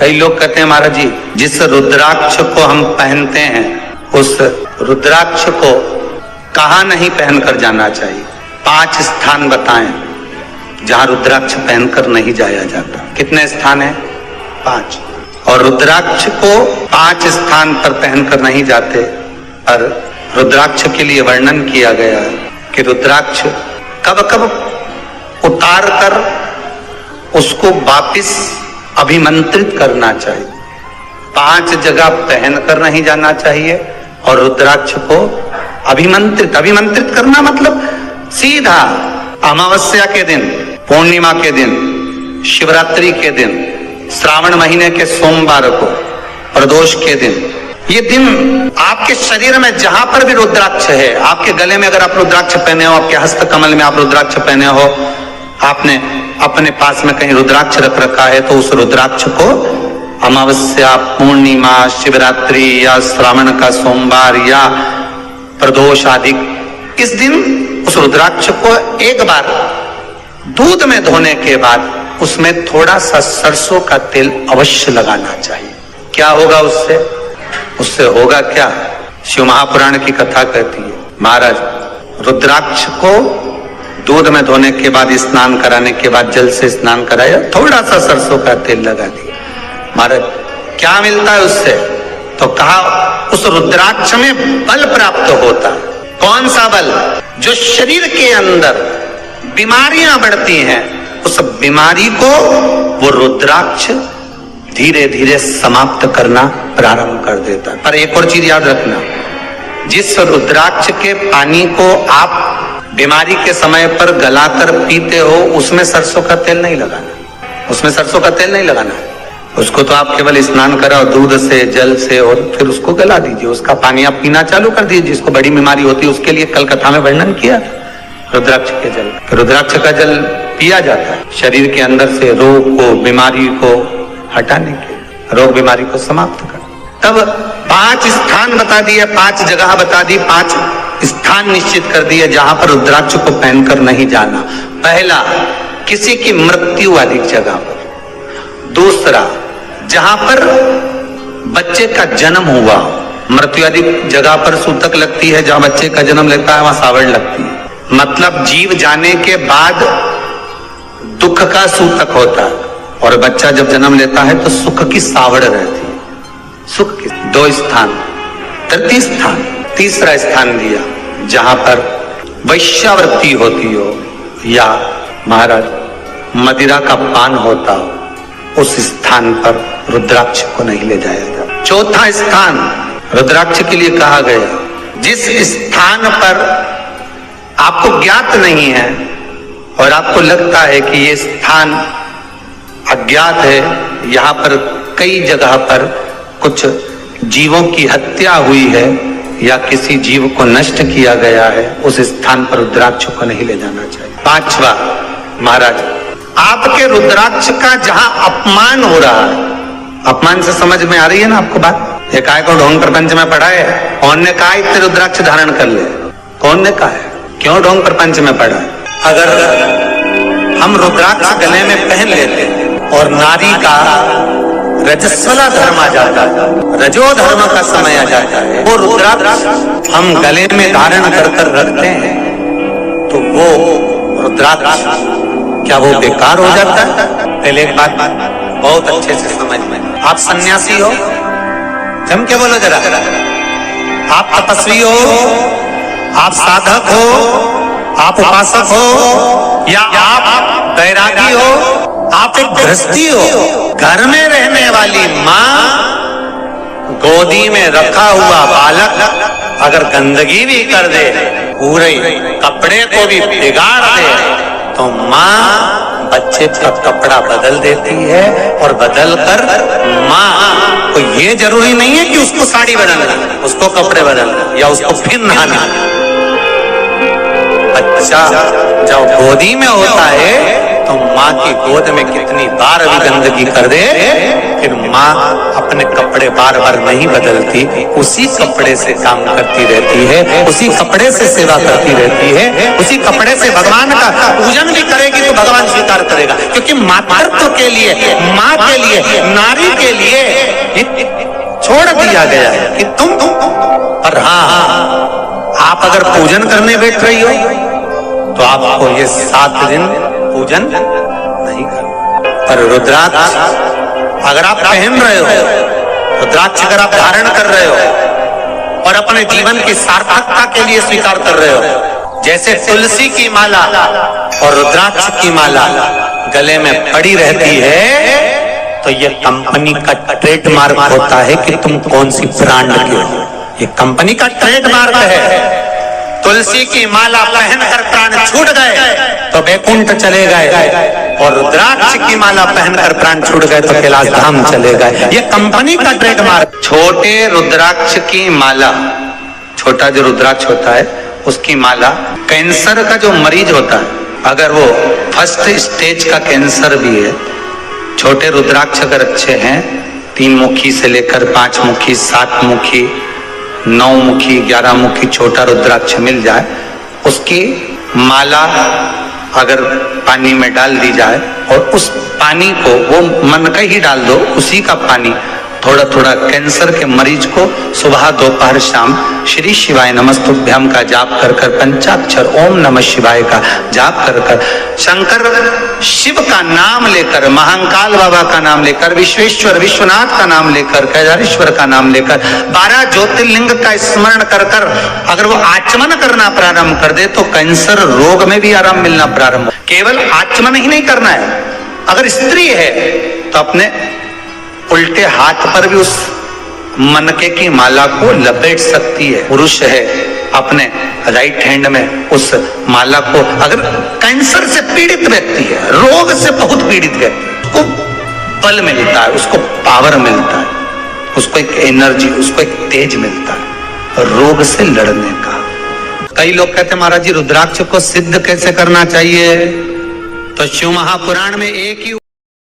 कई लोग कहते हैं महाराज जी, जिस रुद्राक्ष को हम पहनते हैं उस रुद्राक्ष को कहाँ नहीं पहनकर जाना चाहिए। 5 स्थान बताएं जहां रुद्राक्ष पहनकर नहीं जाया जाता। कितने स्थान है? 5। और रुद्राक्ष को 5 स्थान पर पहनकर नहीं जाते, पर रुद्राक्ष के लिए वर्णन किया गया है कि रुद्राक्ष कब कब उतार कर उसको वापिस अभिमंत्रित करना चाहिए। 5 जगह पहनकर नहीं जाना चाहिए और रुद्राक्ष को अभिमंत्रित करना मतलब सीधा अमावस्या के दिन, पूर्णिमा के दिन, शिवरात्रि के दिन, श्रावण महीने के सोमवार को, प्रदोष के दिन, ये दिन आपके शरीर में जहां पर भी रुद्राक्ष है, आपके गले में अगर आप रुद्राक्ष पहने हो, आपके हस्त कमल में आप रुद्राक्ष पहने हो, आपने अपने पास में कहीं रुद्राक्ष रख रखा है, तो उस रुद्राक्ष को अमावस्या, पूर्णिमा, शिवरात्रि या श्रावण का सोमवार या प्रदोष आदि, इस दिन उस रुद्राक्ष को एक बार दूध में धोने के बाद उसमें थोड़ा सा सरसों का तेल अवश्य लगाना चाहिए। क्या होगा उससे? उससे होगा क्या? शिव महापुराण की कथा कहती है, महाराज रुद्राक्ष को दूध में धोने के बाद, स्नान कराने के बाद जल से स्नान कराया, थोड़ा सा सरसों का तेल लगा दिया। महाराज क्या मिलता है उससे? तो कहा उस रुद्राक्ष में बल प्राप्त होता है। कौन सा बल? जो शरीर के अंदर बीमारियां बढ़ती हैं, उस बीमारी को वो रुद्राक्ष धीरे धीरे समाप्त करना प्रारंभ कर देता है। पर एक और चीज याद रखना, जिस रुद्राक्ष के पानी को आप बीमारी के समय पर गलाकर पीते हो, उसमें सरसों का तेल नहीं लगाना, उसमें सरसों का तेल नहीं लगाना। उसको तो आप केवल स्नान कराओ दूध से, जल से, और फिर उसको गला दीजिए, उसका पानी आप पीना चालू कर दीजिए। जिसको बड़ी बीमारी होती है उसके लिए कल कथा में वर्णन किया रुद्राक्ष के जल। रुद्राक्ष का जल पिया जाता है शरीर के अंदर से रोग को, बीमारी को हटाने के, रोग बीमारी को समाप्त कर। तब 5 स्थान बता दिए, 5 जगह बता दी, 5 स्थान निश्चित कर दिए जहां पर रुद्राक्ष को पहनकर नहीं जाना। पहला, किसी की मृत्यु वाली जगह पर। दूसरा, जहां पर बच्चे का जन्म हुआ, मृत्यु आदि जगह पर सूतक लगती है, जहां बच्चे का जन्म लेता है वहां सावड़ लगती है। मतलब जीव जाने के बाद दुख का सूतक होता है, और बच्चा जब जन्म लेता है तो सुख की सावड़ रहती है। सुख की 2 स्थान। तृतीय स्थान, तीसरा स्थान दिया जहां पर वैश्यावृत्ति होती हो या महाराज मदिरा का पान होता हो, उस स्थान पर रुद्राक्ष को नहीं ले जाया जाता। चौथा स्थान रुद्राक्ष के लिए कहा गया, जिस स्थान पर आपको ज्ञात नहीं है और आपको लगता है कि ये स्थान अज्ञात है, यहाँ पर कई जगह पर कुछ जीवों की हत्या हुई है या किसी जीव को नष्ट किया गया है, उस स्थान पर रुद्राक्ष को नहीं ले जाना चाहिए। 5वां, महाराज आपके रुद्राक्ष का जहां अपमान हो रहा है, अपमान से समझ में आ रही है ना आपको बात? एक आय को ढोंग प्रपंच में पढ़ा है, कौन ने कहा इतने रुद्राक्ष धारण कर ले? कौन ने कहा है? क्यों ढोंग प्रपंच में पढ़ा है? अगर हम रुद्राक्ष गले में पहन लेते और नारी का रजस्वला धर्म आ जाता है, रजो धर्म का समय आ जाता है, वो रुद्राक्ष हम गले में धारण कर रखते हैं, तो वो रुद्राक्ष क्या वो बेकार हो जाता है? पहले एक बात बहुत अच्छे से समझ में, आप सन्यासी हो, जम के बोलो जरा, आप तपस्वी हो, आप साधक हो, आप उपासक हो, या आप बैरागी हो, आप एक गृहस्थी हो, घर में रहने वाली माँ गोदी में रखा हुआ बालक अगर गंदगी भी कर दे, पूरे कपड़े को भी बिगाड़ दे, तो माँ बच्चे का कपड़ा बदल देती है, और बदल कर माँ को ये जरूरी नहीं है कि उसको साड़ी बदलना, उसको कपड़े बदलना या उसको फिर नहाना। बच्चा जब गोदी में होता है तो माँ की गोद में कितनी बार भी गंदगी कर दे, फिर माँ अपने कपड़े बार बार नहीं बदलती, उसी कपड़े से काम करती रहती है, उसी कपड़े से सेवा करती रहती है, उसी कपड़े से भगवान का पूजन भी करेगी तो भगवान स्वीकार करेगा। क्योंकि मातृत्व के लिए, माँ के लिए, नारी के लिए छोड़ दिया गया है कि तुम और हाँ, आप अगर पूजन करने बैठ रही हो तो आपको ये 7 दिन पूजन नहीं करना। पर रुद्राक्ष अगर आप पहन रहे हो, रुद्राक्ष अगर आप धारण कर रहे हो और अपने जीवन की सार्थकता के लिए स्वीकार कर रहे हो, जैसे तुलसी की माला और रुद्राक्ष की माला गले में पड़ी रहती है, तो ये कंपनी का ट्रेडमार्क होता है कि तुम कौन सी ब्रांड के हो। ये कंपनी का ट्रेडमार्क है। तुलसी की माला पहनकर प्राण छूट गए तो वैकुंठ चले गए, और रुद्राक्ष की माला पहनकर प्राण छूट गए तो कैलाश धाम चले गए। ये कंपनी का ट्रेडमार्क। छोटे रुद्राक्ष की माला, छोटा जो रुद्राक्ष होता है उसकी माला, कैंसर का जो मरीज होता है, अगर वो फर्स्ट स्टेज का कैंसर भी है, छोटे रुद्राक्ष अगर अच्छे हैं, 3 मुखी से लेकर 5 मुखी, 7 मुखी, 9 मुखी, 11 मुखी छोटा रुद्राक्ष मिल जाए, उसकी माला अगर पानी में डाल दी जाए और उस पानी को वो मन का ही डाल दो, उसी का पानी थोड़ा थोड़ा कैंसर के मरीज को सुबह दोपहर शाम श्री शिवाय नमस्तुभ्याम का जाप कर कर, पंचाक्षर ओम नमः शिवाय का जाप कर कर, शंकर शिव का नाम लेकर, महाकाल बाबा का नाम लेकर, विश्वेश्वर विश्वनाथ का नाम लेकर, केदारेश्वर का नाम लेकर, 12 ज्योतिर्लिंग का स्मरण कर कर अगर वो आचमन करना प्रारंभ कर दे तो कैंसर रोग में भी आराम मिलना प्रारंभ। केवल आचमन ही नहीं करना है, अगर स्त्री है तो अपने उल्टे हाथ पर भी उस मनके की माला को लपेट सकती है। पुरुष है अपने राइट हैंड में उस माला को, अगर कैंसर से पीड़ित व्यक्ति है, रोग से बहुत पीड़ित व्यक्ति, उसको बल मिलता है, उसको पावर मिलता है, उसको एक एनर्जी, उसको एक तेज मिलता है रोग से लड़ने का। कई लोग कहते हैं महाराज जी रुद्राक्ष को सिद्ध कैसे करना चाहिए, तो शिव महापुराण में एक ही